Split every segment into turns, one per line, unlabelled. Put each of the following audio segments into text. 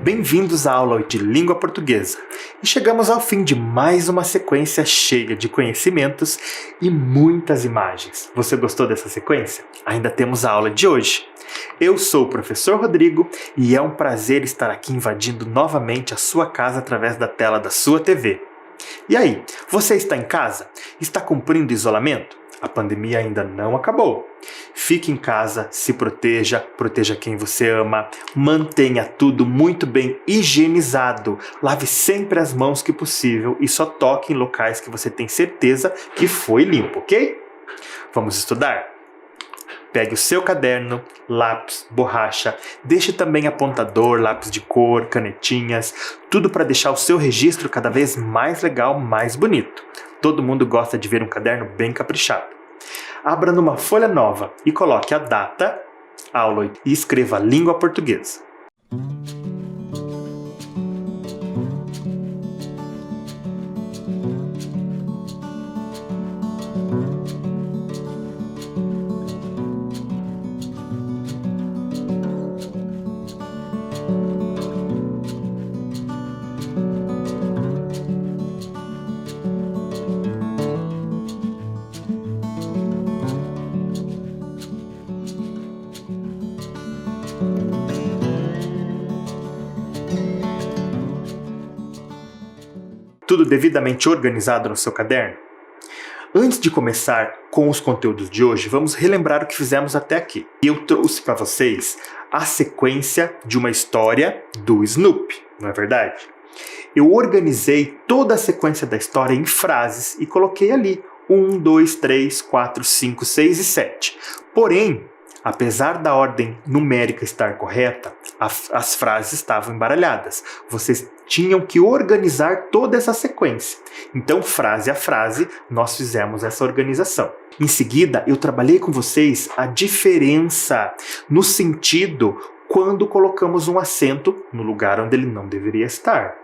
bem-vindos à aula de língua portuguesa. E chegamos ao fim de mais uma sequência cheia de conhecimentos e muitas imagens. Você gostou dessa sequência? Ainda temos a aula de hoje. Eu sou o professor Rodrigo e é um prazer estar aqui invadindo novamente a sua casa através da tela da sua TV. E aí, você está em casa? Está cumprindo isolamento? A pandemia ainda não acabou. Fique em casa, se proteja, proteja quem você ama, mantenha tudo muito bem higienizado, lave sempre as mãos que possível e só toque em locais que você tem certeza que foi limpo, ok? Vamos estudar? Pegue o seu caderno, lápis, borracha, deixe também apontador, lápis de cor, canetinhas, tudo para deixar o seu registro cada vez mais legal, mais bonito. Todo mundo gosta de ver um caderno bem caprichado. Abra numa folha nova e coloque a data, aula e escreva a língua portuguesa. Tudo devidamente organizado no seu caderno? Antes de começar com os conteúdos de hoje, vamos relembrar o que fizemos até aqui. Eu trouxe para vocês a sequência de uma história do Snoopy, não é verdade? Eu organizei toda a sequência da história em frases e coloquei ali 1, 2, 3, 4, 5, 6 e 7. Porém, apesar da ordem numérica estar correta, as frases estavam embaralhadas. Vocês tinham que organizar toda essa sequência. Então, frase a frase, nós fizemos essa organização. Em seguida, eu trabalhei com vocês a diferença no sentido quando colocamos um acento no lugar onde ele não deveria estar.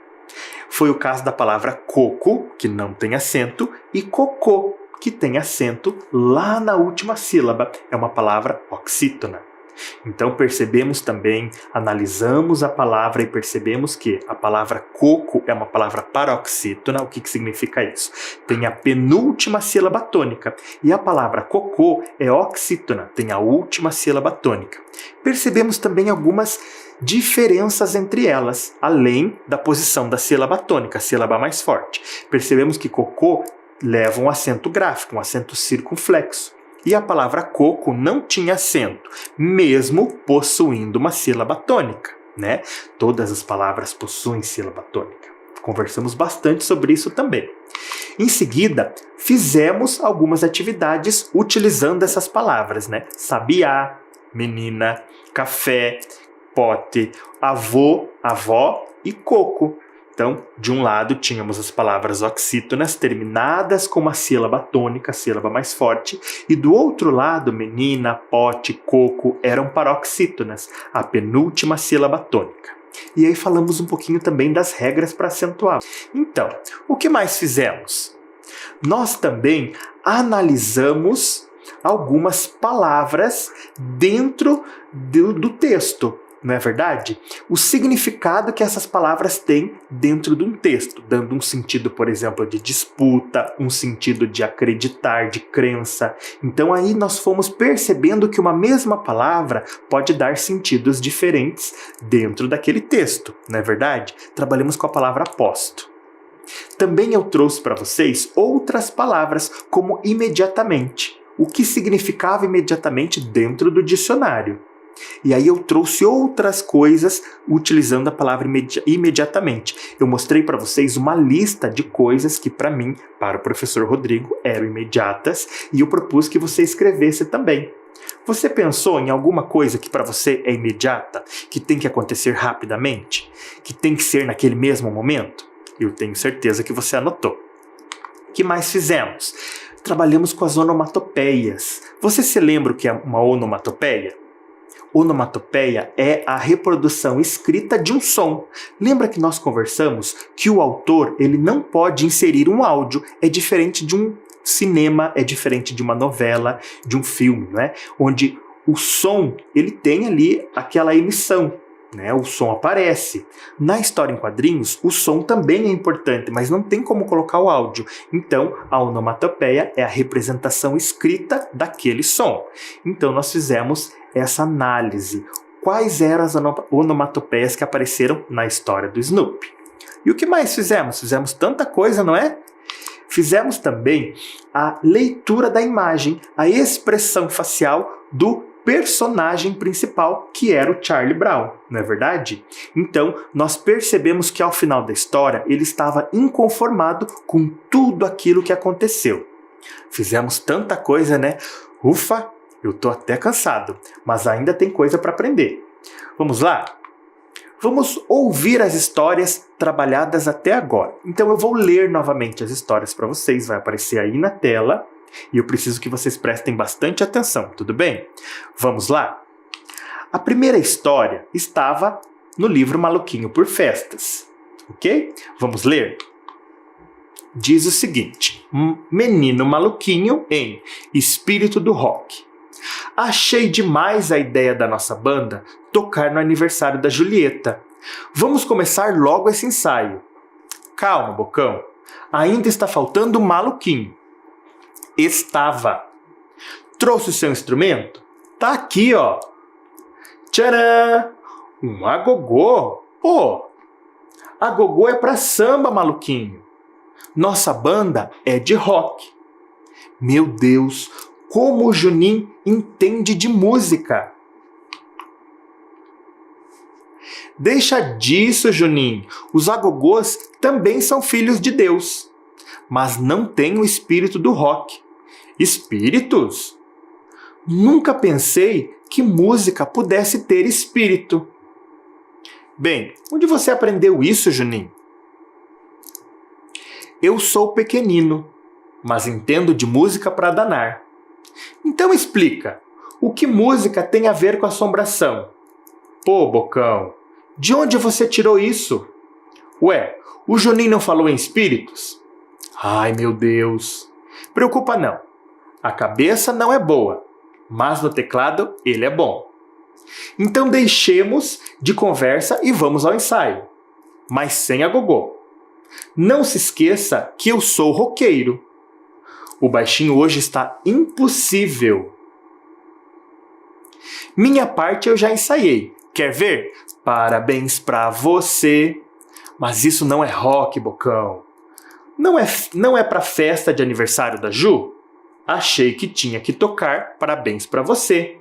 Foi o caso da palavra coco, que não tem acento, e cocô, que tem acento lá na última sílaba. É uma palavra oxítona. Então percebemos também, analisamos a palavra e percebemos que a palavra coco é uma palavra paroxítona. O que significa isso? Tem a penúltima sílaba tônica e a palavra cocô é oxítona, tem a última sílaba tônica. Percebemos também algumas diferenças entre elas, além da posição da sílaba tônica, a sílaba mais forte. Percebemos que cocô leva um acento gráfico, um acento circunflexo. E a palavra coco não tinha acento, mesmo possuindo uma sílaba tônica, né? Todas as palavras possuem sílaba tônica. Conversamos bastante sobre isso também. Em seguida, fizemos algumas atividades utilizando essas palavras, né? Sabiá, menina, café, pote, avô, avó e coco. Então, de um lado, tínhamos as palavras oxítonas terminadas com uma sílaba tônica, a sílaba mais forte, e do outro lado, menina, pote, coco eram paroxítonas, a penúltima sílaba tônica. E aí falamos um pouquinho também das regras para acentuar. Então, o que mais fizemos? Nós também analisamos algumas palavras dentro do texto. Não é verdade? O significado que essas palavras têm dentro de um texto, dando um sentido, por exemplo, de disputa, um sentido de acreditar, de crença. Então aí nós fomos percebendo que uma mesma palavra pode dar sentidos diferentes dentro daquele texto, não é verdade? Trabalhamos com a palavra aposto. Também eu trouxe para vocês outras palavras, como imediatamente. O que significava imediatamente dentro do dicionário. E aí eu trouxe outras coisas utilizando a palavra imediatamente. Eu mostrei para vocês uma lista de coisas que para mim, para o professor Rodrigo, eram imediatas e eu propus que você escrevesse também. Você pensou em alguma coisa que para você é imediata, que tem que acontecer rapidamente, que tem que ser naquele mesmo momento? Eu tenho certeza que você anotou. O que mais fizemos? Trabalhamos com as onomatopeias. Você se lembra o que é uma onomatopeia? Onomatopeia é a reprodução escrita de um som. Lembra que nós conversamos que o autor ele não pode inserir um áudio, é diferente de um cinema, é diferente de uma novela, de um filme, não é? Onde o som ele tem ali aquela emissão, né? O som aparece. Na história em quadrinhos, o som também é importante, mas não tem como colocar o áudio. Então, a onomatopeia é a representação escrita daquele som. Então, nós fizemos essa análise. Quais eram as onomatopeias que apareceram na história do Snoopy? E o que mais fizemos? Fizemos tanta coisa, não é? Fizemos também a leitura da imagem, a expressão facial do personagem principal, que era o Charlie Brown, não é verdade? Então, nós percebemos que ao final da história, ele estava inconformado com tudo aquilo que aconteceu. Fizemos tanta coisa, né? Ufa, eu tô até cansado, mas ainda tem coisa para aprender. Vamos lá? Vamos ouvir as histórias trabalhadas até agora. Então eu vou ler novamente as histórias para vocês, vai aparecer aí na tela. E eu preciso que vocês prestem bastante atenção, tudo bem? Vamos lá? A primeira história estava no livro Maluquinho por Festas, ok? Vamos ler? Diz o seguinte: Menino Maluquinho em Espírito do Rock. Achei demais a ideia da nossa banda tocar no aniversário da Julieta. Vamos começar logo esse ensaio. Calma, Bocão. Ainda está faltando o Maluquinho. Estava. Trouxe o seu instrumento? Tá aqui, ó. Tcharam! Um agogô? Pô, agogô é pra samba, Maluquinho. Nossa banda é de rock. Meu Deus, como o Juninho entende de música. Deixa disso, Juninho. Os agogôs também são filhos de Deus, mas não têm o espírito do rock. Espíritos? Nunca pensei que música pudesse ter espírito. Bem, onde você aprendeu isso, Juninho? Eu sou pequenino, mas entendo de música para danar. Então explica, o que música tem a ver com assombração? Pô, Bocão, de onde você tirou isso? Ué, o Juninho não falou em espíritos? Ai, meu Deus. Preocupa não. A cabeça não é boa, mas no teclado ele é bom. Então deixemos de conversa e vamos ao ensaio. Mas sem agogô. Não se esqueça que eu sou roqueiro. O baixinho hoje está impossível. Minha parte eu já ensaiei. Quer ver? Parabéns pra você. Mas isso não é rock, Bocão. Não é pra festa de aniversário da Ju? Achei que tinha que tocar Parabéns pra você.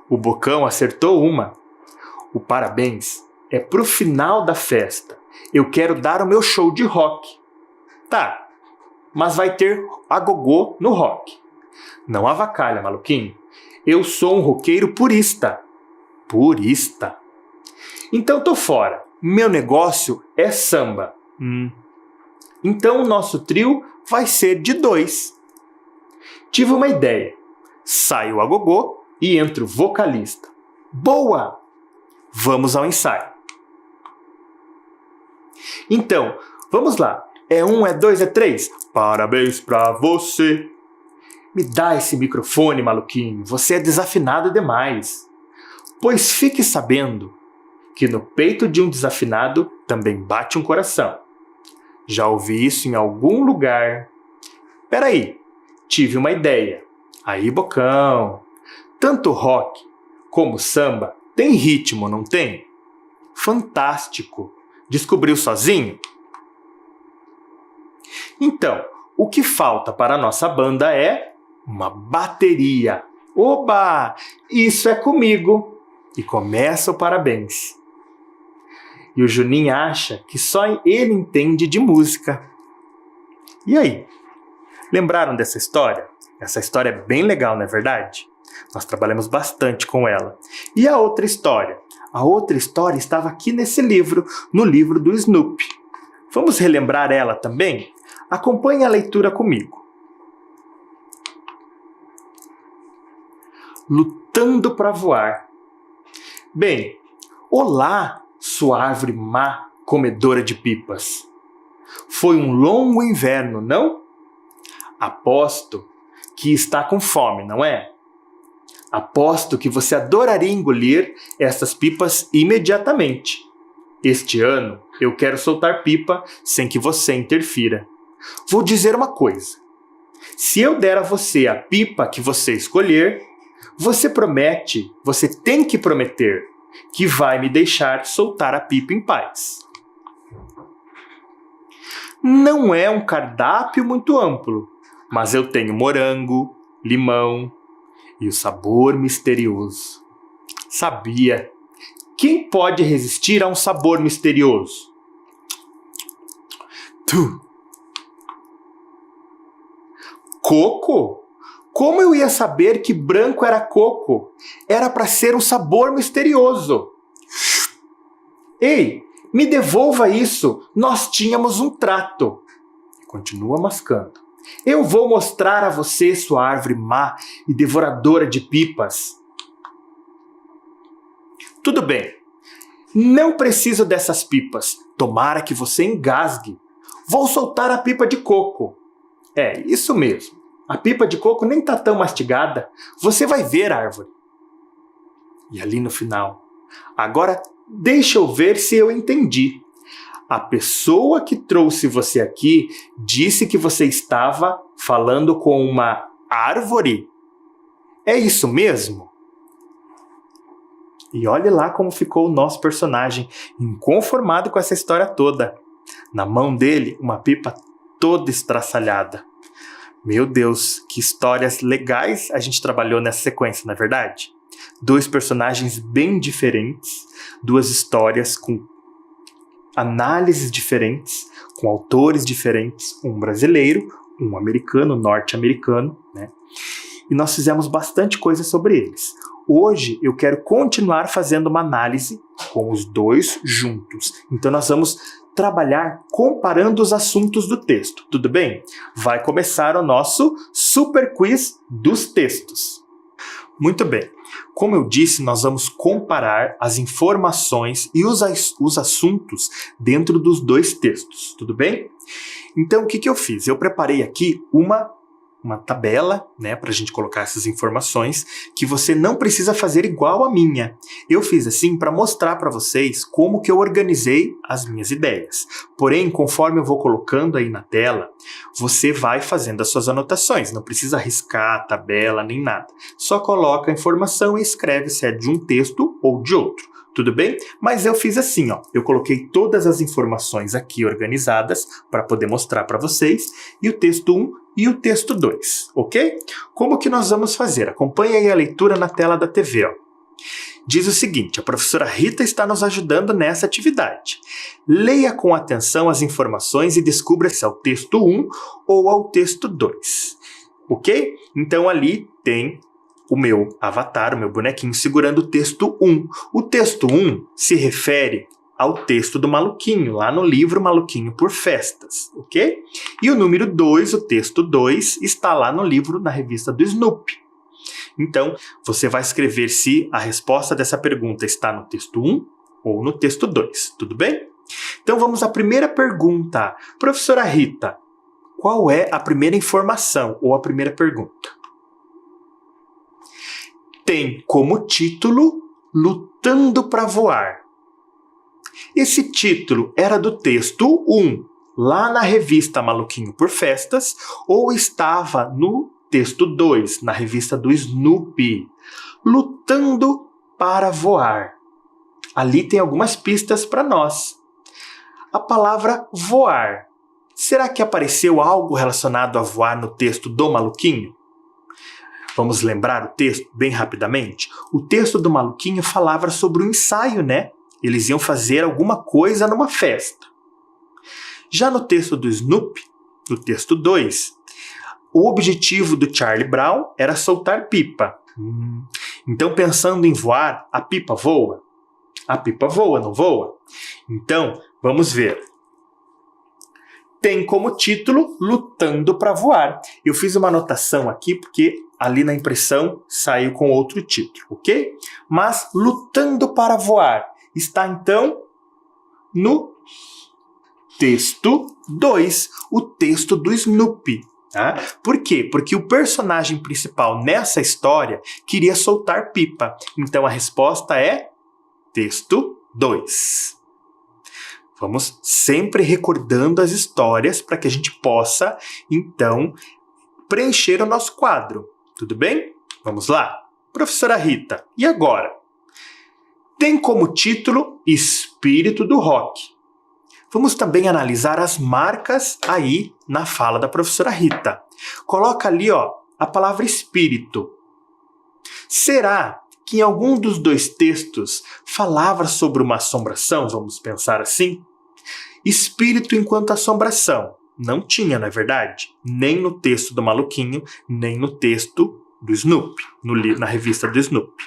O Bocão acertou uma. O parabéns é pro final da festa. Eu quero dar o meu show de rock. Tá, mas vai ter agogô no rock. Não avacalha, Maluquinho. Eu sou um roqueiro purista. Purista? Então tô fora. Meu negócio é samba. Então o nosso trio vai ser de 2. Tive uma ideia. Sai o agogô e entra o vocalista. Boa! Vamos ao ensaio. Então, vamos lá. É 1, é 2, é 3. Parabéns pra você. Me dá esse microfone, Maluquinho. Você é desafinado demais. Pois fique sabendo que no peito de um desafinado também bate um coração. Já ouvi isso em algum lugar. Peraí, tive uma ideia. Aí, Bocão. Tanto rock como samba tem ritmo, não tem? Fantástico. Descobriu sozinho? Então, o que falta para a nossa banda é uma bateria. Oba! Isso é comigo! E começa o parabéns. E o Juninho acha que só ele entende de música. E aí? Lembraram dessa história? Essa história é bem legal, não é verdade? Nós trabalhamos bastante com ela. E a outra história? A outra história estava aqui nesse livro, no livro do Snoopy. Vamos relembrar ela também? Acompanhe a leitura comigo. Lutando para voar. Bem, olá, sua árvore má, comedora de pipas. Foi um longo inverno, não? Aposto que está com fome, não é? Aposto que você adoraria engolir essas pipas imediatamente. Este ano, eu quero soltar pipa sem que você interfira. Vou dizer uma coisa. Se eu der a você a pipa que você escolher, você tem que prometer que vai me deixar soltar a pipa em paz. Não é um cardápio muito amplo, mas eu tenho morango, limão e o sabor misterioso. Sabia? Quem pode resistir a um sabor misterioso? Tu! Coco? Como eu ia saber que branco era coco? Era para ser um sabor misterioso. Ei, me devolva isso. Nós tínhamos um trato. Continua mascando. Eu vou mostrar a você sua árvore má e devoradora de pipas. Tudo bem. Não preciso dessas pipas. Tomara que você engasgue. Vou soltar a pipa de coco. É, isso mesmo. A pipa de coco nem tá tão mastigada. Você vai ver, árvore. E ali no final. Agora, deixa eu ver se eu entendi. A pessoa que trouxe você aqui disse que você estava falando com uma árvore? É isso mesmo? E olhe lá como ficou o nosso personagem, inconformado com essa história toda. Na mão dele, uma pipa toda estraçalhada. Meu Deus, que histórias legais a gente trabalhou nessa sequência, não é verdade? 2 personagens bem diferentes, 2 histórias com análises diferentes, com autores diferentes, um brasileiro, um americano, norte-americano, né? E nós fizemos bastante coisa sobre eles. Hoje eu quero continuar fazendo uma análise com os 2 juntos. Então nós vamos trabalhar comparando os assuntos do texto, tudo bem? Vai começar o nosso super quiz dos textos. Muito bem. Como eu disse, nós vamos comparar as informações e os assuntos dentro dos 2 textos, tudo bem? Então, o que eu fiz? Eu preparei aqui uma tabela, né, para a gente colocar essas informações, que você não precisa fazer igual a minha. Eu fiz assim para mostrar para vocês como que eu organizei as minhas ideias. Porém, conforme eu vou colocando aí na tela, você vai fazendo as suas anotações. Não precisa riscar a tabela nem nada. Só coloca a informação e escreve se é de um texto ou de outro. Tudo bem? Mas eu fiz assim, ó. Eu coloquei todas as informações aqui organizadas para poder mostrar para vocês, e o texto 1 e o texto 2, ok? Como que nós vamos fazer? Acompanhe aí a leitura na tela da TV, ó. Diz o seguinte: a professora Rita está nos ajudando nessa atividade. Leia com atenção as informações e descubra se é o texto 1 ou ao texto 2, ok? Então ali tem o meu avatar, o meu bonequinho, segurando o texto 1. O texto 1 se refere ao texto do Maluquinho, lá no livro Maluquinho por Festas, ok? E o número 2, o texto 2, está lá no livro, na revista do Snoopy. Então, você vai escrever se a resposta dessa pergunta está no texto 1 ou no texto 2, tudo bem? Então vamos à primeira pergunta. Professora Rita, qual é a primeira informação ou a primeira pergunta? Tem como título Lutando para Voar. Esse título era do texto 1, lá na revista Maluquinho por Festas, ou estava no texto 2, na revista do Snoopy? Lutando para Voar. Ali tem algumas pistas para nós. A palavra voar. Será que apareceu algo relacionado a voar no texto do Maluquinho? Vamos lembrar o texto bem rapidamente? O texto do Maluquinho falava sobre um ensaio, né? Eles iam fazer alguma coisa numa festa. Já no texto do Snoopy, no texto 2, o objetivo do Charlie Brown era soltar pipa. Então, pensando em voar, a pipa voa? A pipa voa, não voa? Então, vamos ver. Tem como título Lutando para Voar. Eu fiz uma anotação aqui porque ali na impressão saiu com outro título, ok? Mas Lutando para Voar está então no texto 2, o texto do Snoopy. Tá? Por quê? Porque o personagem principal nessa história queria soltar pipa. Então a resposta é texto 2. Vamos sempre recordando as histórias para que a gente possa, então, preencher o nosso quadro. Tudo bem? Vamos lá? Professora Rita, e agora? Tem como título Espírito do Rock. Vamos também analisar as marcas aí na fala da professora Rita. Coloca ali, ó, a palavra espírito. Será que em algum dos dois textos falava sobre uma assombração? Vamos pensar assim? Espírito enquanto assombração. Não tinha, não é verdade? Nem no texto do Maluquinho, nem no texto do Snoopy, na revista do Snoopy.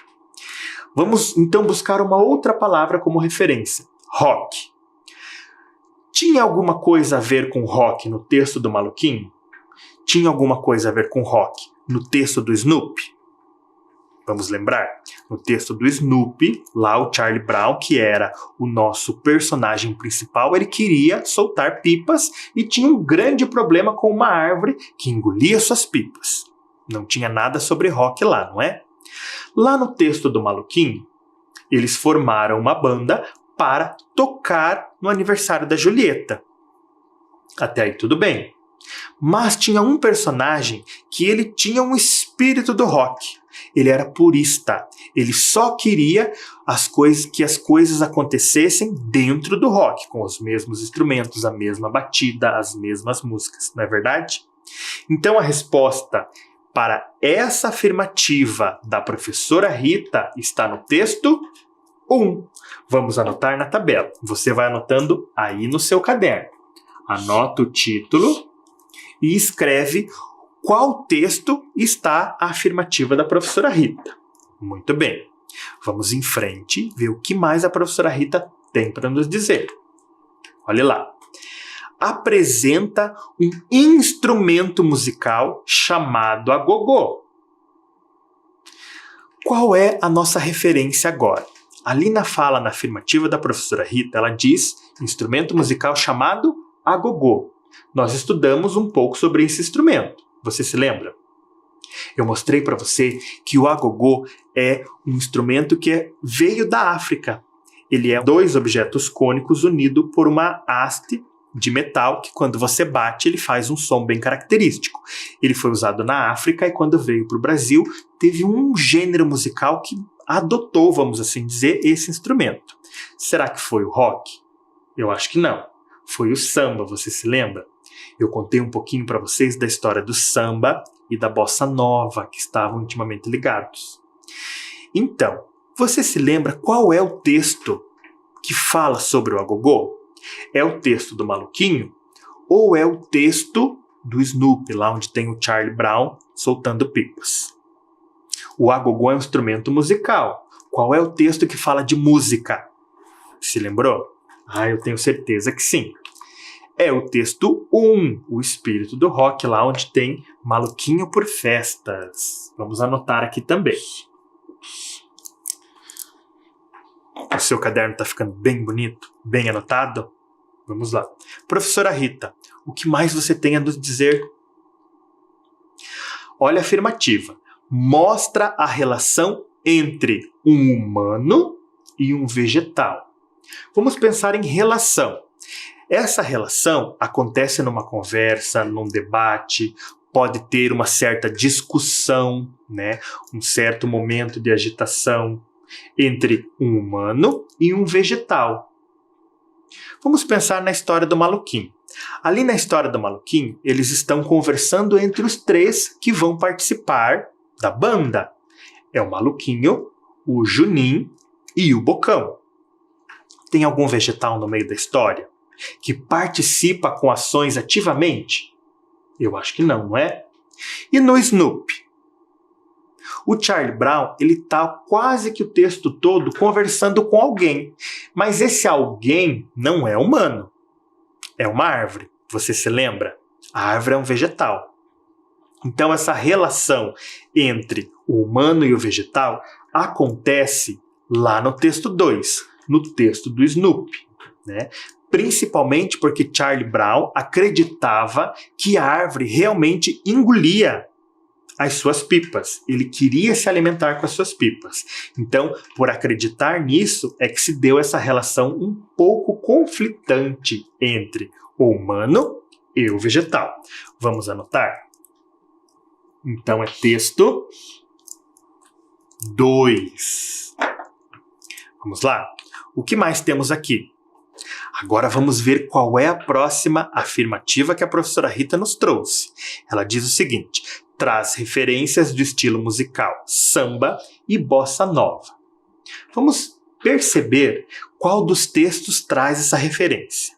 Vamos então buscar uma outra palavra como referência. Rock. Tinha alguma coisa a ver com rock no texto do Maluquinho? Tinha alguma coisa a ver com rock no texto do Snoopy? Vamos lembrar? No texto do Snoopy, lá o Charlie Brown, que era o nosso personagem principal, ele queria soltar pipas e tinha um grande problema com uma árvore que engolia suas pipas. Não tinha nada sobre rock lá, não é? Lá no texto do Maluquinho, eles formaram uma banda para tocar no aniversário da Julieta. Até aí tudo bem. Mas tinha um personagem que ele tinha um espírito do rock. Ele era purista. Ele só queria que as coisas acontecessem dentro do rock, com os mesmos instrumentos, a mesma batida, as mesmas músicas, não é verdade? Então a resposta para essa afirmativa da professora Rita está no texto 1. Vamos anotar na tabela. Você vai anotando aí no seu caderno. Anota o título e escreve qual texto está a afirmativa da professora Rita. Muito bem. Vamos em frente ver o que mais a professora Rita tem para nos dizer. Olha lá. Apresenta um instrumento musical chamado agogô. Qual é a nossa referência agora? Ali na fala, na afirmativa da professora Rita, ela diz instrumento musical chamado agogô. Nós estudamos um pouco sobre esse instrumento. Você se lembra? Eu mostrei para você que o agogô é um instrumento que veio da África. Ele é 2 objetos cônicos unidos por uma haste de metal que quando você bate ele faz um som bem característico. Ele foi usado na África e quando veio para o Brasil teve um gênero musical que adotou, vamos assim dizer, esse instrumento. Será que foi o rock? Eu acho que não. Foi o samba, você se lembra? Eu contei um pouquinho para vocês da história do samba e da bossa nova, que estavam intimamente ligados. Então, você se lembra qual é o texto que fala sobre o agogô? É o texto do Maluquinho ou é o texto do Snoopy, lá onde tem o Charlie Brown soltando pipas? O agogô é um instrumento musical. Qual é o texto que fala de música? Se lembrou? Eu tenho certeza que sim. É o texto 1, o espírito do rock, lá onde tem Maluquinho por festas. Vamos anotar aqui também. O seu caderno está ficando bem bonito, bem anotado? Vamos lá. Professora Rita, o que mais você tem a nos dizer? Olha a afirmativa. Mostra a relação entre um humano e um vegetal. Vamos pensar em relação. Essa relação acontece numa conversa, num debate, pode ter uma certa discussão, né? Um certo momento de agitação entre um humano e um vegetal. Vamos pensar na história do Maluquinho. Ali na história do Maluquinho, eles estão conversando entre os 3 que vão participar da banda. É o Maluquinho, o Juninho e o Bocão. Tem algum vegetal no meio da história que participa com ações ativamente? Eu acho que não, não é? E no Snoopy? O Charlie Brown, ele está quase que o texto todo conversando com alguém. Mas esse alguém não é humano. É uma árvore. Você se lembra? A árvore é um vegetal. Então essa relação entre o humano e o vegetal acontece lá no texto 2, no texto do Snoopy, né? principalmente porque Charlie Brown acreditava que a árvore realmente engolia as suas pipas. Ele queria se alimentar com as suas pipas. Então, por acreditar nisso, é que se deu essa relação um pouco conflitante entre o humano e o vegetal. Vamos anotar? Então, é texto 2. Vamos lá? O que mais temos aqui? Agora vamos ver qual é a próxima afirmativa que a professora Rita nos trouxe. Ela diz o seguinte: traz referências do estilo musical samba e bossa nova. Vamos perceber qual dos textos traz essa referência.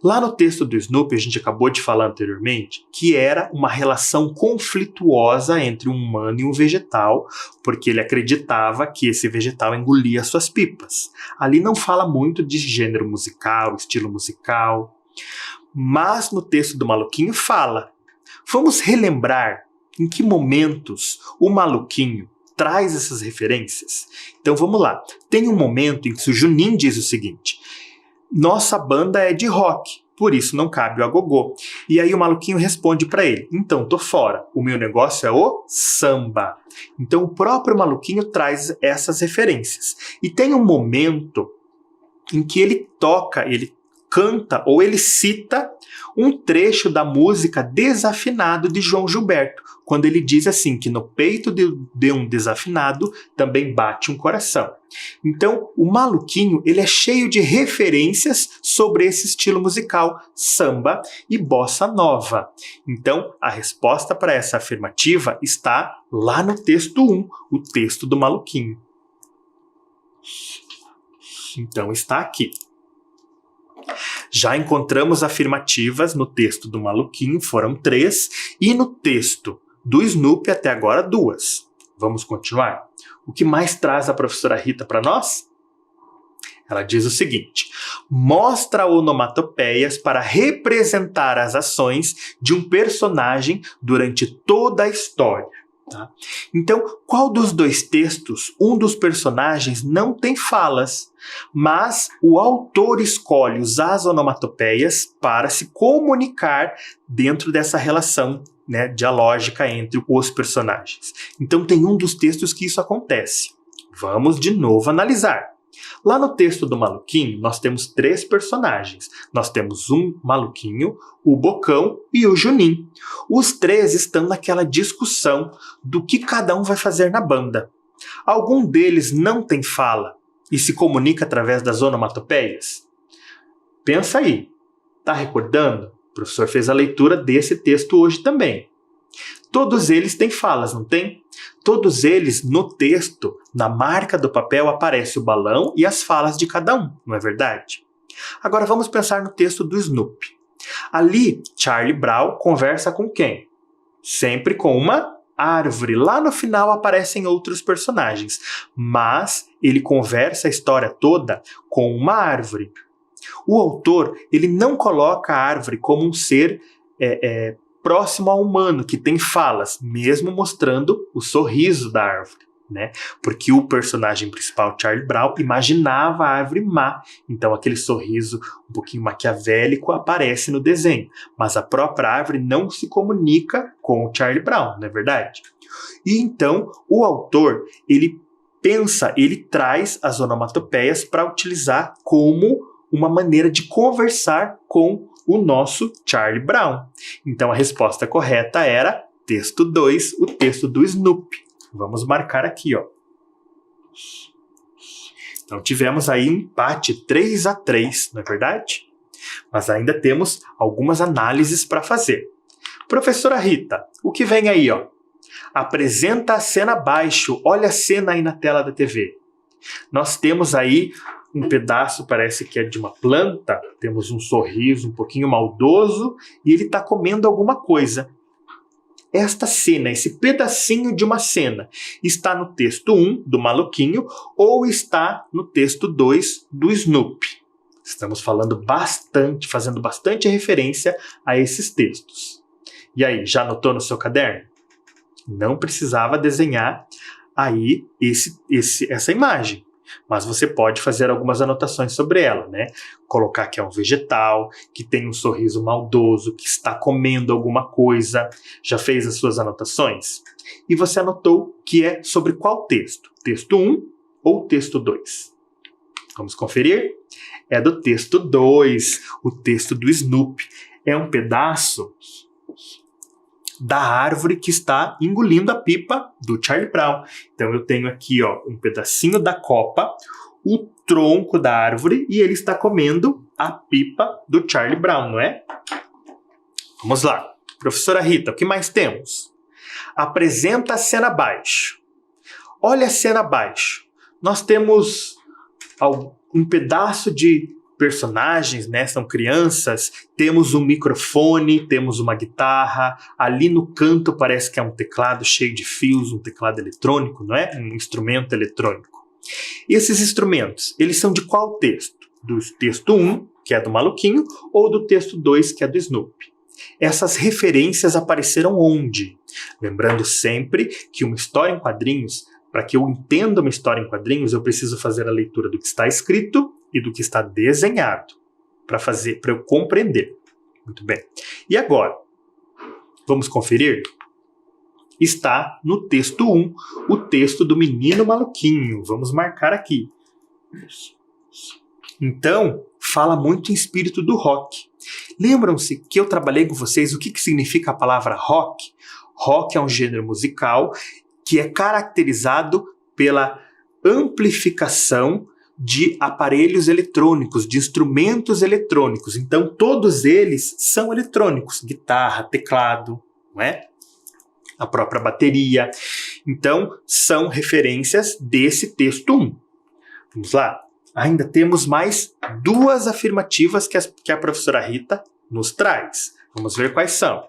Lá no texto do Snoopy, a gente acabou de falar anteriormente, que era uma relação conflituosa entre um humano e um vegetal, porque ele acreditava que esse vegetal engolia suas pipas. Ali não fala muito de gênero musical, estilo musical, mas no texto do Maluquinho fala. Vamos relembrar em que momentos o Maluquinho traz essas referências? Então vamos lá. Tem um momento em que o Juninho diz o seguinte: nossa banda é de rock, por isso não cabe o agogô. E aí o Maluquinho responde para ele: então tô fora, o meu negócio é o samba. Então o próprio Maluquinho traz essas referências. E tem um momento em que ele canta ou ele cita um trecho da música Desafinado de João Gilberto, quando ele diz assim, que no peito de um desafinado também bate um coração. Então, o Maluquinho, ele é cheio de referências sobre esse estilo musical, samba e bossa nova. Então, a resposta para essa afirmativa está lá no texto 1, o texto do Maluquinho. Então, está aqui. Já encontramos afirmativas no texto do Maluquinho, foram 3, e no texto do Snoopy até agora 2. Vamos continuar? O que mais traz a professora Rita para nós? Ela diz o seguinte: mostra onomatopeias para representar as ações de um personagem durante toda a história. Tá? Então, qual dos dois textos, um dos personagens não tem falas, mas o autor escolhe usar as onomatopeias para se comunicar dentro dessa relação, né, dialógica entre os personagens. Então, tem um dos textos que isso acontece. Vamos de novo analisar. Lá no texto do Maluquinho, nós temos 3 personagens. Nós temos um Maluquinho, o Bocão e o Juninho. Os 3 estão naquela discussão do que cada um vai fazer na banda. Algum deles não tem fala e se comunica através das onomatopeias? Pensa aí. Tá recordando? O professor fez a leitura desse texto hoje também. Todos eles têm falas, não tem? Todos eles, no texto, na marca do papel, aparece o balão e as falas de cada um, não é verdade? Agora vamos pensar no texto do Snoopy. Ali, Charlie Brown conversa com quem? Sempre com uma árvore. Lá no final aparecem outros personagens, mas ele conversa a história toda com uma árvore. O autor, ele não coloca a árvore como um ser próximo ao humano, que tem falas, mesmo mostrando o sorriso da árvore, né? Porque o personagem principal, Charlie Brown, imaginava a árvore má, então aquele sorriso um pouquinho maquiavélico aparece no desenho, mas a própria árvore não se comunica com o Charlie Brown, não é verdade? E então o autor, ele traz as onomatopeias para utilizar como uma maneira de conversar com o nosso Charlie Brown. Então a resposta correta era texto 2, o texto do Snoopy. Vamos marcar aqui, ó. Então tivemos aí um empate 3-3, não é verdade? Mas ainda temos algumas análises para fazer. Professora Rita, o que vem aí, ó? Apresenta a cena abaixo, olha a cena aí na tela da TV. Nós temos aí um pedaço, parece que é de uma planta, temos um sorriso um pouquinho maldoso e ele está comendo alguma coisa. Esta cena, esse pedacinho de uma cena, está no texto 1 do Maluquinho ou está no texto 2 do Snoopy. Estamos falando bastante, fazendo bastante referência a esses textos. E aí, já anotou no seu caderno? Não precisava desenhar aí essa imagem. mas você pode fazer algumas anotações sobre ela, né? Colocar que é um vegetal, que tem um sorriso maldoso, que está comendo alguma coisa. Já fez as suas anotações? E você anotou que é sobre qual texto? Texto 1 ou texto 2? Vamos conferir? É do texto 2, o texto do Snoopy. É um pedaço da árvore que está engolindo a pipa do Charlie Brown. Então eu tenho aqui, ó, um pedacinho da copa, o tronco da árvore, e ele está comendo a pipa do Charlie Brown, não é? Vamos lá. Professora Rita, o que mais temos? Apresenta a cena abaixo. Olha a cena abaixo. Nós temos um pedaço de personagens, né? São crianças, temos um microfone, temos uma guitarra, ali no canto parece que é um teclado cheio de fios, um teclado eletrônico, não é? Um instrumento eletrônico. E esses instrumentos, eles são de qual texto? Do texto 1, que é do Maluquinho, ou do texto 2, que é do Snoopy? Essas referências apareceram onde? Lembrando sempre que uma história em quadrinhos, para que eu entenda uma história em quadrinhos, eu preciso fazer a leitura do que está escrito e do que está desenhado, para eu compreender. Muito bem. E agora, vamos conferir? Está no texto 1, o texto do Menino Maluquinho. Vamos marcar aqui. Então, fala muito em espírito do rock. Lembram-se que eu trabalhei com vocês o que significa a palavra rock? Rock é um gênero musical que é caracterizado pela amplificação de aparelhos eletrônicos, de instrumentos eletrônicos. Então, todos eles são eletrônicos. Guitarra, teclado, não é? A própria bateria. Então, são referências desse texto 1. Vamos lá? Ainda temos mais duas afirmativas que a professora Rita nos traz. Vamos ver quais são.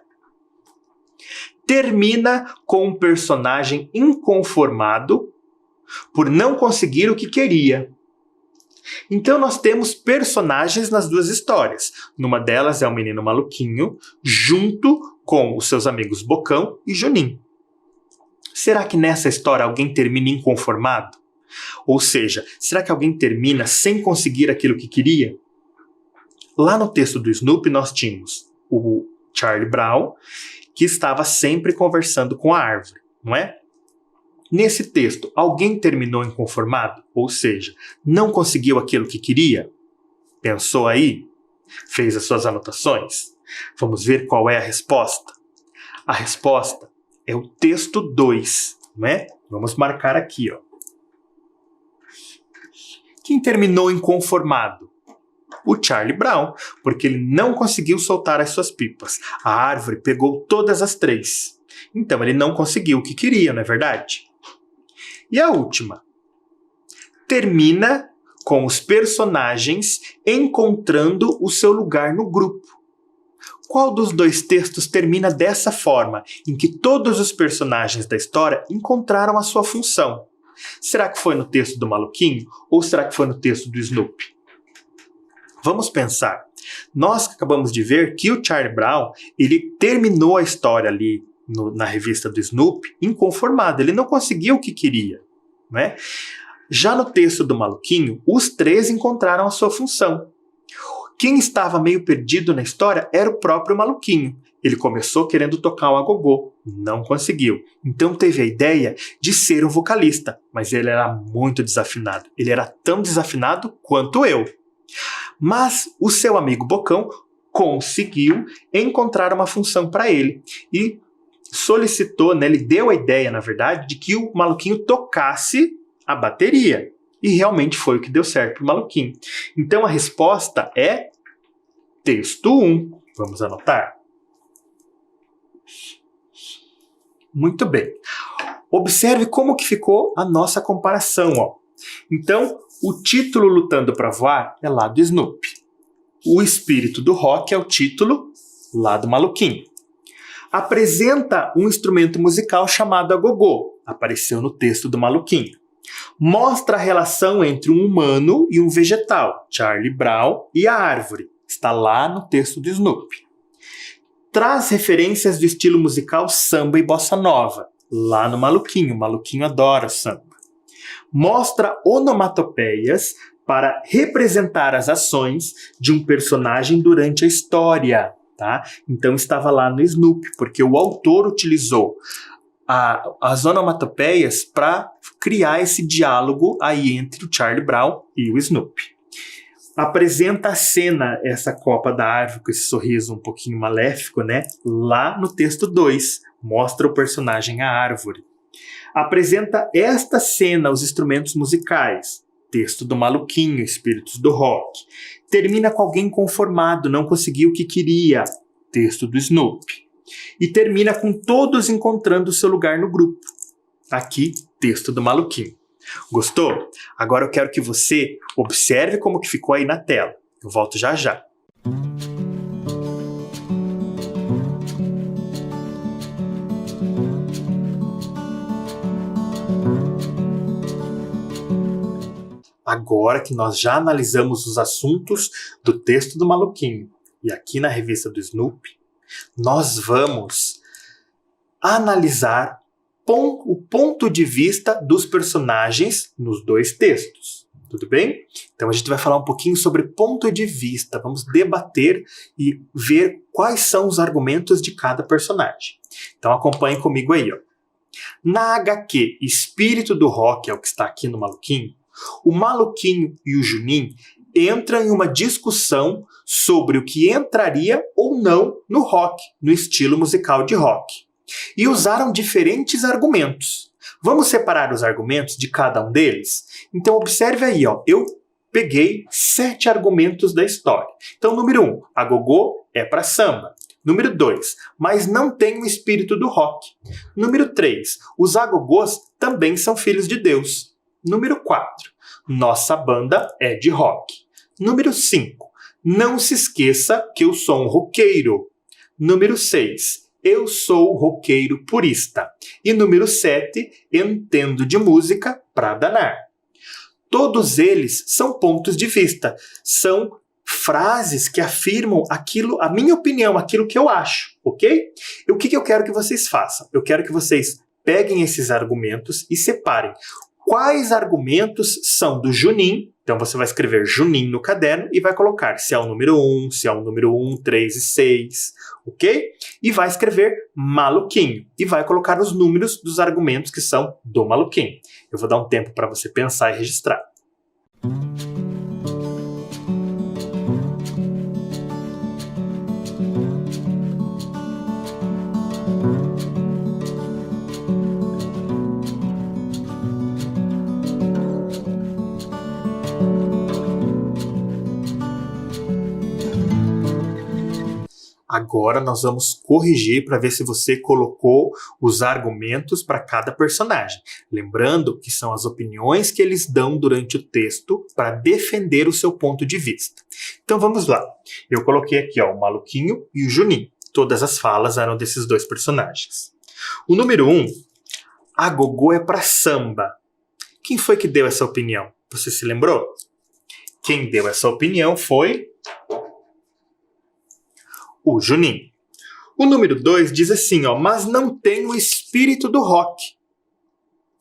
Termina com um personagem inconformado por não conseguir o que queria. Então nós temos personagens nas duas histórias. Numa delas é o Menino Maluquinho, junto com os seus amigos Bocão e Juninho. Será que nessa história alguém termina inconformado? Ou seja, será que alguém termina sem conseguir aquilo que queria? Lá no texto do Snoopy nós tínhamos o Charlie Brown, que estava sempre conversando com a árvore, não é? Nesse texto, alguém terminou inconformado? Ou seja, não conseguiu aquilo que queria? Pensou aí? Fez as suas anotações? Vamos ver qual é a resposta? A resposta é o texto 2, não é? Vamos marcar aqui, ó. Quem terminou inconformado? O Charlie Brown, porque ele não conseguiu soltar as suas pipas. A árvore pegou todas as 3. Então ele não conseguiu o que queria, não é verdade? E a última? Termina com os personagens encontrando o seu lugar no grupo. Qual dos dois textos termina dessa forma, em que todos os personagens da história encontraram a sua função? Será que foi no texto do Maluquinho ou será que foi no texto do Snoopy? Vamos pensar. Nós acabamos de ver que o Charlie Brown, ele terminou a história ali na revista do Snoopy inconformado. Ele não conseguiu o que queria, né? Já no texto do Maluquinho, os 3 encontraram a sua função. Quem estava meio perdido na história era o próprio Maluquinho. Ele começou querendo tocar um agogô, não conseguiu. Então teve a ideia de ser um vocalista, mas ele era muito desafinado. Ele era tão desafinado quanto eu. Mas o seu amigo Bocão conseguiu encontrar uma função para ele e solicitou, né, ele deu a ideia, na verdade, de que o Maluquinho tocasse a bateria. E realmente foi o que deu certo para o Maluquinho. Então a resposta é texto 1. Vamos anotar? Muito bem. Observe como que ficou a nossa comparação, ó. Então, o título Lutando para Voar é lá do Snoopy. O Espírito do Rock é o título lá do Maluquinho. Apresenta um instrumento musical chamado agogô. Apareceu no texto do Maluquinho. Mostra a relação entre um humano e um vegetal, Charlie Brown e a árvore. Está lá no texto do Snoopy. Traz referências do estilo musical samba e bossa nova, lá no Maluquinho. O Maluquinho adora samba. Mostra onomatopeias para representar as ações de um personagem durante a história, tá? Então estava lá no Snoopy, porque o autor utilizou as onomatopeias para criar esse diálogo aí entre o Charlie Brown e o Snoopy. Apresenta a cena, essa copa da árvore com esse sorriso um pouquinho maléfico, né? Lá no texto 2, mostra o personagem a árvore. Apresenta esta cena, os instrumentos musicais. Texto do Maluquinho, Espíritos do Rock. Termina com alguém inconformado, não conseguiu o que queria. Texto do Snoopy. E termina com todos encontrando seu lugar no grupo. Aqui, texto do Maluquinho. Gostou? Agora eu quero que você observe como que ficou aí na tela. Eu volto já já. Agora que nós já analisamos os assuntos do texto do Maluquinho e aqui na revista do Snoopy, nós vamos analisar o ponto de vista dos personagens nos dois textos. Tudo bem? Então a gente vai falar um pouquinho sobre ponto de vista. Vamos debater e ver quais são os argumentos de cada personagem. Então acompanhe comigo aí, ó. Na HQ Espírito do Rock, é o que está aqui no Maluquinho, o Maluquinho e o Juninho entram em uma discussão sobre o que entraria ou não no rock, no estilo musical de rock. E usaram diferentes argumentos. Vamos separar os argumentos de cada um deles? Então observe aí, ó, eu peguei 7 argumentos da história. Então, número 1, a gogô é para samba. Número 2, mas não tem o espírito do rock. Número 3, os agogôs também são filhos de Deus. Número 4, nossa banda é de rock. Número 5, não se esqueça que eu sou um roqueiro. Número 6, eu sou roqueiro purista. E número 7, entendo de música pra danar. Todos eles são pontos de vista, são frases que afirmam aquilo, a minha opinião, aquilo que eu acho, ok? E o que eu quero que vocês façam? Eu quero que vocês peguem esses argumentos e separem quais argumentos são do Juninho. Então você vai escrever Juninho no caderno e vai colocar se é o número 1, se é o número 1, 3 e 6, ok? E vai escrever Maluquinho e vai colocar os números dos argumentos que são do Maluquinho. Eu vou dar um tempo para você pensar e registrar. Agora nós vamos corrigir para ver se você colocou os argumentos para cada personagem. Lembrando que são as opiniões que eles dão durante o texto para defender o seu ponto de vista. Então vamos lá. Eu coloquei aqui, ó, o Maluquinho e o Juninho. Todas as falas eram desses dois personagens. O número 1, a gogô é para samba. Quem foi que deu essa opinião? Você se lembrou? Quem deu essa opinião foi o Juninho. O número 2 diz assim, ó, mas não tem o espírito do rock.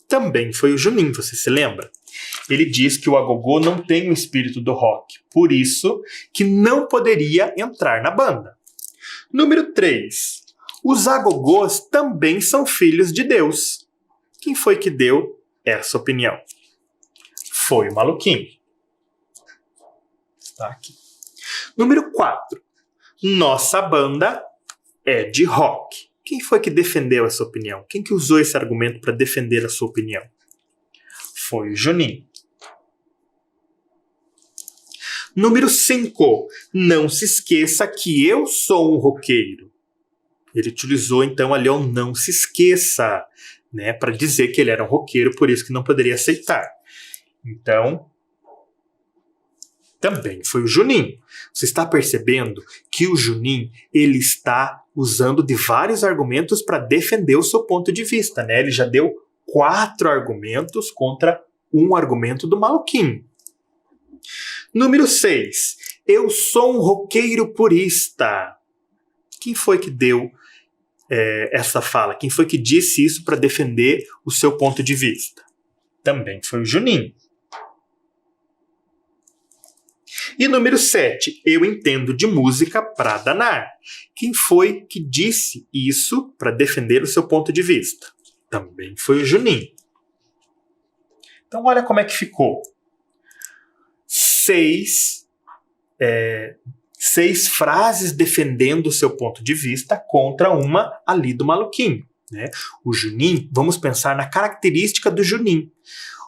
Também foi o Juninho, você se lembra? Ele diz que o agogô não tem o espírito do rock, por isso que não poderia entrar na banda. Número 3, os agogôs também são filhos de Deus. Quem foi que deu essa opinião? Foi o Maluquinho. Tá aqui. Número 4, nossa banda é de rock. Quem foi que defendeu essa opinião? Quem que usou esse argumento para defender a sua opinião? Foi o Juninho. Número 5. Não se esqueça que eu sou um roqueiro. Ele utilizou então ali o não se esqueça, né, para dizer que ele era um roqueiro, por isso que não poderia aceitar. Então, também foi o Juninho. Você está percebendo que o Juninho ele está usando de vários argumentos para defender o seu ponto de vista, né? Ele já deu 4 argumentos contra um argumento do Maluquinho. Número 6. Eu sou um roqueiro purista. Quem foi que deu essa fala? Quem foi que disse isso para defender o seu ponto de vista? Também foi o Juninho. E número 7, eu entendo de música pra danar. Quem foi que disse isso para defender o seu ponto de vista? Também foi o Juninho. Então olha como é que ficou. 6 frases defendendo o seu ponto de vista contra uma ali do maluquinho, né? O Juninho, vamos pensar na característica do Juninho.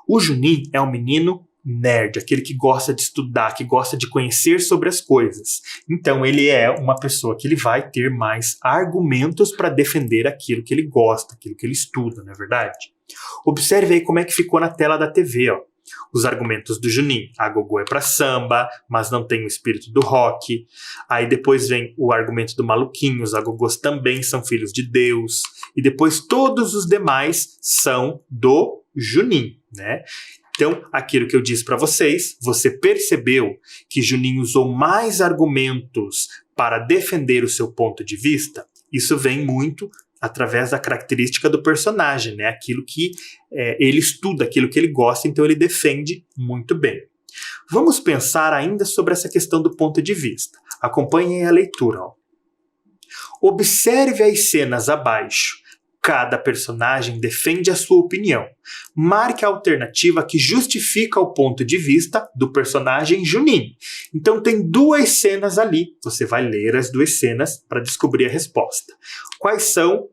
O Juninho é um menino nerd, aquele que gosta de estudar, que gosta de conhecer sobre as coisas. Então ele é uma pessoa que ele vai ter mais argumentos para defender aquilo que ele gosta, aquilo que ele estuda, não é verdade? Observe aí como é que ficou na tela da TV, ó. Os argumentos do Juninho. A gogô é pra samba, mas não tem o espírito do rock. Aí depois vem o argumento do maluquinho. Os agogôs também são filhos de Deus. E depois todos os demais são do Juninho, né? Então, aquilo que eu disse para vocês, você percebeu que Juninho usou mais argumentos para defender o seu ponto de vista? Isso vem muito através da característica do personagem, né? Aquilo que ele estuda, aquilo que ele gosta, então ele defende muito bem. Vamos pensar ainda sobre essa questão do ponto de vista. Acompanhem a leitura, ó. Observe as cenas abaixo. Cada personagem defende a sua opinião. Marque a alternativa que justifica o ponto de vista do personagem Juninho. Então tem 2 cenas ali. Você vai ler as 2 cenas para descobrir a resposta. Quais são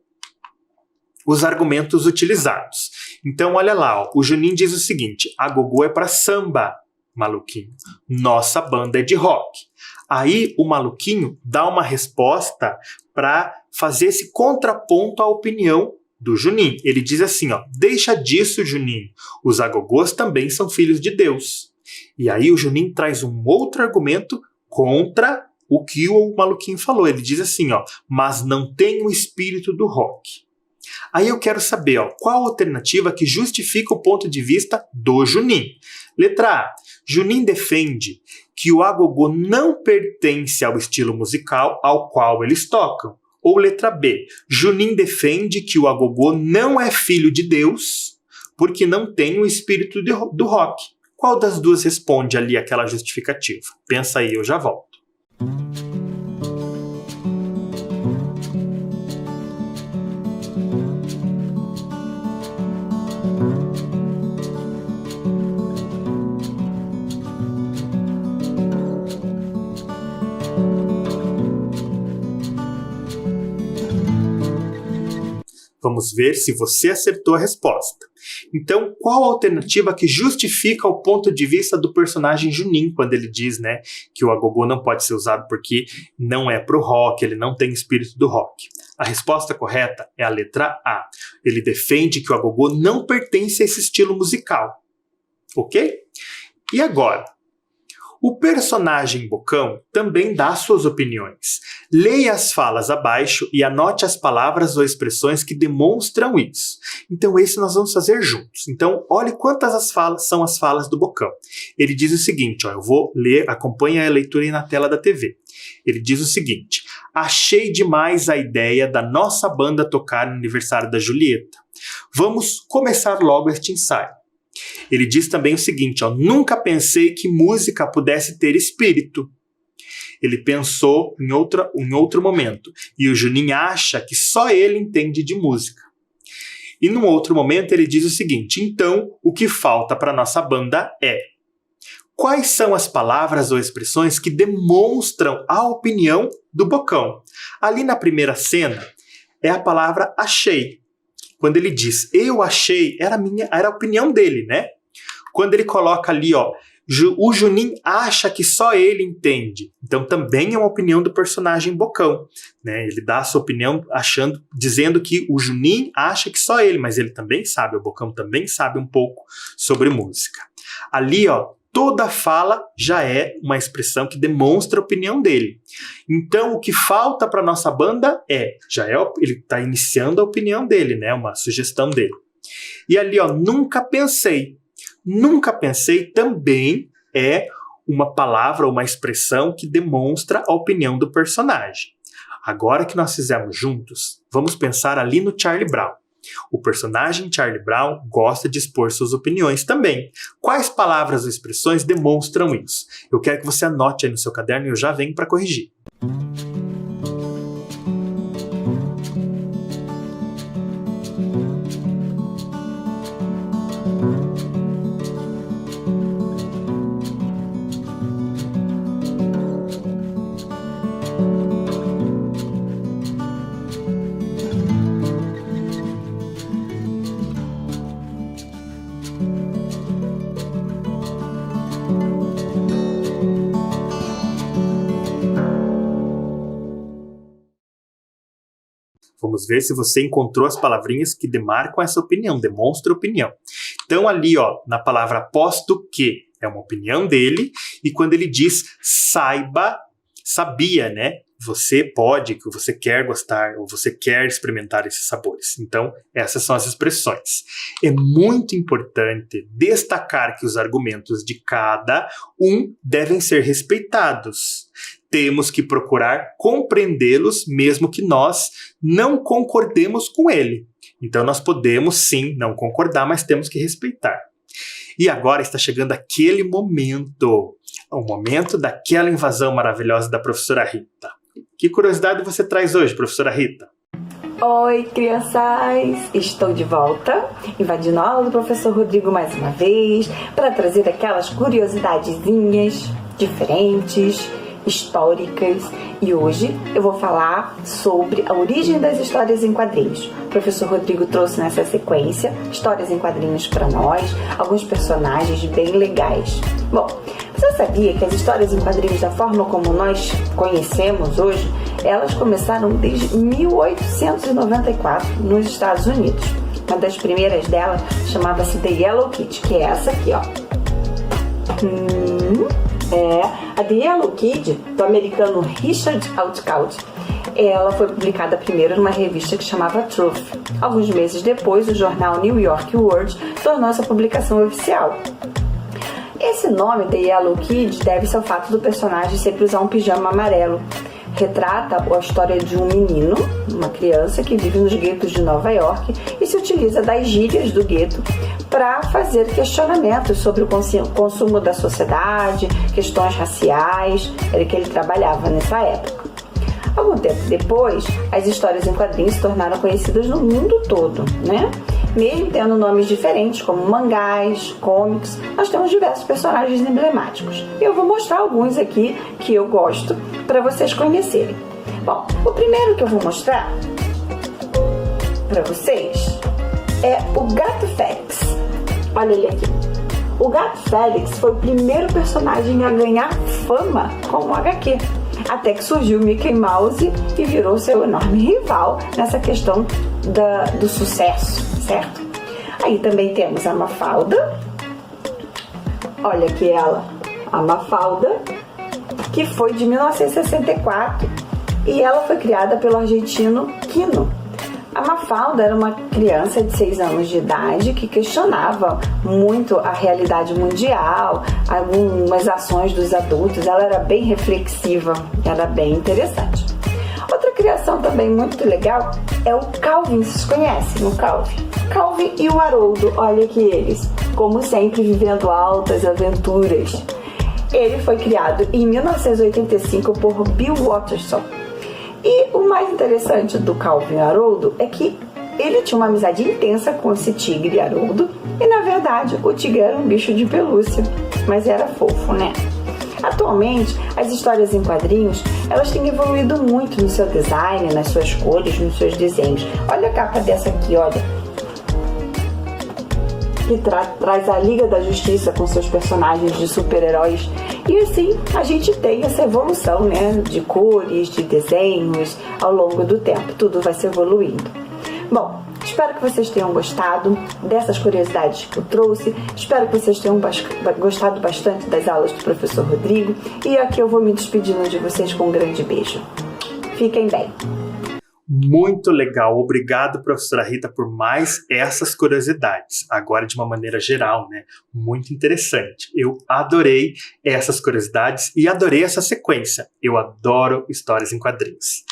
os argumentos utilizados? Então olha lá, ó, o Juninho diz o seguinte: a gogô é para samba, maluquinho. Nossa banda é de rock. Aí o maluquinho dá uma resposta para fazer esse contraponto à opinião do Juninho. Ele diz assim, ó: deixa disso, Juninho. Os agogôs também são filhos de Deus. E aí o Juninho traz um outro argumento contra o que o maluquinho falou. Ele diz assim, ó: mas não tem o espírito do rock. Aí eu quero saber, ó, qual a alternativa que justifica o ponto de vista do Juninho. Letra A. Juninho defende que o agogô não pertence ao estilo musical ao qual eles tocam. Ou letra B. Juninho defende que o agogô não é filho de Deus porque não tem o espírito do rock. Qual das duas responde ali aquela justificativa? Pensa aí, eu já volto. Vamos ver se você acertou a resposta. Então, qual a alternativa que justifica o ponto de vista do personagem Juninho, quando ele diz, né, que o agogô não pode ser usado porque não é pro rock, ele não tem espírito do rock? A resposta correta é a letra A. Ele defende que o agogô não pertence a esse estilo musical. Ok? E agora? O personagem Bocão também dá suas opiniões. Leia as falas abaixo e anote as palavras ou expressões que demonstram isso. Então esse nós vamos fazer juntos. Então olhe quantas são as falas do Bocão. Ele diz o seguinte, ó, eu vou ler, acompanhe a leitura aí na tela da TV. Ele diz o seguinte: achei demais a ideia da nossa banda tocar no aniversário da Julieta. Vamos começar logo este ensaio. Ele diz também o seguinte, ó: nunca pensei que música pudesse ter espírito. Ele pensou em outro momento. E o Juninho acha que só ele entende de música. E num outro momento ele diz o seguinte: então, o que falta para nossa banda é... Quais são as palavras ou expressões que demonstram a opinião do Bocão? Ali na primeira cena é a palavra achei. Quando ele diz eu achei, era a opinião dele, né? Quando ele coloca ali, ó, o Juninho acha que só ele entende. Então também é uma opinião do personagem Bocão, né? Ele dá a sua opinião dizendo que o Juninho acha que só ele, mas ele também sabe, o Bocão também sabe um pouco sobre música. Ali, ó, toda fala já é uma expressão que demonstra a opinião dele. Então, o que falta para nossa banda ele está iniciando a opinião dele, né? Uma sugestão dele. E ali, ó, nunca pensei. Nunca pensei também é uma palavra, uma expressão que demonstra a opinião do personagem. Agora que nós fizemos juntos, vamos pensar ali no Charlie Brown. O personagem Charlie Brown gosta de expor suas opiniões também. Quais palavras ou expressões demonstram isso? Eu quero que você anote aí no seu caderno e eu já venho para corrigir. Vamos ver se você encontrou as palavrinhas que demarcam essa opinião, demonstra opinião. Então ali, ó, na palavra posto que, é uma opinião dele, e quando ele diz saiba, sabia, né? Você pode, que você quer gostar, ou você quer experimentar esses sabores. Então, essas são as expressões. É muito importante destacar que os argumentos de cada um devem ser respeitados. Temos que procurar compreendê-los, mesmo que nós não concordemos com ele. Então, nós podemos, sim, não concordar, mas temos que respeitar. E agora está chegando aquele momento, o momento daquela invasão maravilhosa da professora Rita. Que curiosidade você traz hoje, professora Rita?
Oi, crianças! Estou de volta, invadindo a aula do professor Rodrigo mais uma vez, para trazer aquelas curiosidadezinhas diferentes, históricas. E hoje eu vou falar sobre a origem das histórias em quadrinhos. O professor Rodrigo trouxe nessa sequência histórias em quadrinhos para nós, alguns personagens bem legais. Bom, você sabia que as histórias em quadrinhos, da forma como nós conhecemos hoje, elas começaram desde 1894 nos Estados Unidos. Uma das primeiras delas chamava-se The Yellow Kid, que é essa aqui, ó. A The Yellow Kid, do americano Richard Outcault. Ela foi publicada primeiro numa revista que chamava Truth. Alguns meses depois, o jornal New York World tornou essa publicação oficial. Esse nome, The Yellow Kid, deve-se ao fato do personagem sempre usar um pijama amarelo. Retrata a história de um menino, uma criança que vive nos guetos de Nova York e se utiliza das gírias do gueto para fazer questionamentos sobre o consumo da sociedade, questões raciais, era que ele trabalhava nessa época. Algum tempo depois, as histórias em quadrinhos se tornaram conhecidas no mundo todo, né? Mesmo tendo nomes diferentes, como mangás, comics, nós temos diversos personagens emblemáticos. E eu vou mostrar alguns aqui que eu gosto para vocês conhecerem. Bom, o primeiro que eu vou mostrar para vocês é o Gato Félix. Olha ele aqui. O Gato Félix foi o primeiro personagem a ganhar fama como HQ. Até que surgiu o Mickey Mouse e virou seu enorme rival nessa questão do sucesso, certo? Aí também temos a Mafalda. Olha aqui ela, a Mafalda, que foi de 1964 e ela foi criada pelo argentino Quino. A Mafalda era uma criança de 6 anos de idade que questionava muito a realidade mundial, algumas ações dos adultos. Ela era bem reflexiva, era bem interessante. Outra criação também muito legal é o Calvin. Vocês conhecem o Calvin? Calvin e o Haroldo, olha aqui eles, como sempre vivendo altas aventuras. Ele foi criado em 1985 por Bill Watterson. E o mais interessante do Calvin Haroldo é que ele tinha uma amizade intensa com esse tigre Haroldo e, na verdade, o tigre era um bicho de pelúcia, mas era fofo, né? Atualmente, as histórias em quadrinhos, elas têm evoluído muito no seu design, nas suas cores, nos seus desenhos. Olha a capa dessa aqui, olha, que traz a Liga da Justiça com seus personagens de super-heróis. E assim, a gente tem essa evolução, né, de cores, de desenhos, ao longo do tempo. Tudo vai se evoluindo. Bom, espero que vocês tenham gostado dessas curiosidades que eu trouxe. Espero que vocês tenham gostado bastante das aulas do professor Rodrigo. E aqui eu vou me despedindo de vocês com um grande beijo. Fiquem bem.
Muito legal, obrigado, professora Rita, por mais essas curiosidades, agora de uma maneira geral, né? Muito interessante. Eu adorei essas curiosidades e adorei essa sequência. Eu adoro histórias em quadrinhos.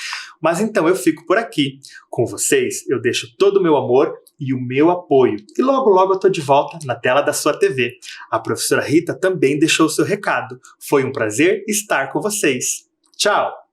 Mas então eu fico por aqui. Com vocês, eu deixo todo o meu amor e o meu apoio. E logo, logo eu tô de volta na tela da sua TV. A professora Rita também deixou o seu recado. Foi um prazer estar com vocês. Tchau!